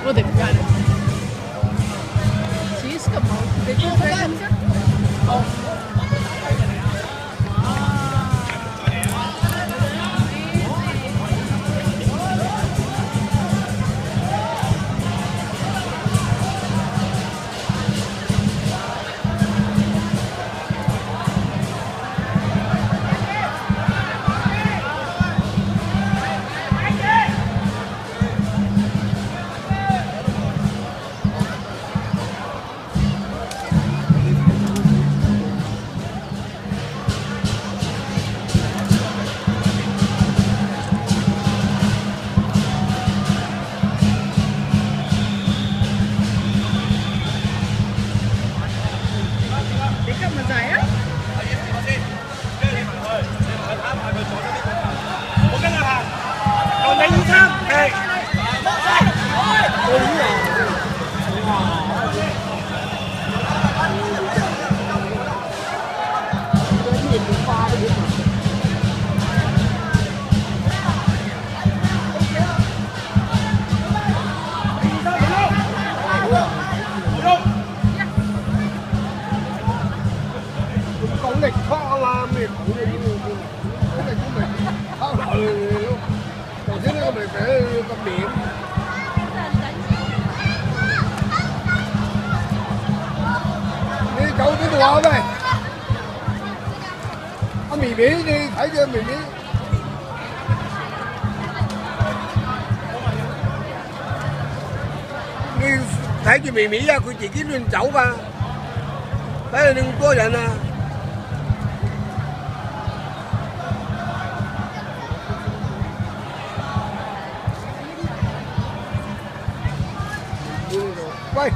Oh, they've got it. Jeez, come on. Did you bring them? Oh. Cậu này khó làm thì cậu này cái này của mình khó lợi luôn. Còn thế này mình phải tập điện. Đi cậu cái đùa vậy. Ăn mì bí đi, thấy chưa mì bí. Đi thấy cái mì bí ra, cô chỉ kiếm lên chậu ba. Đấy là đừng có giận à. Quay.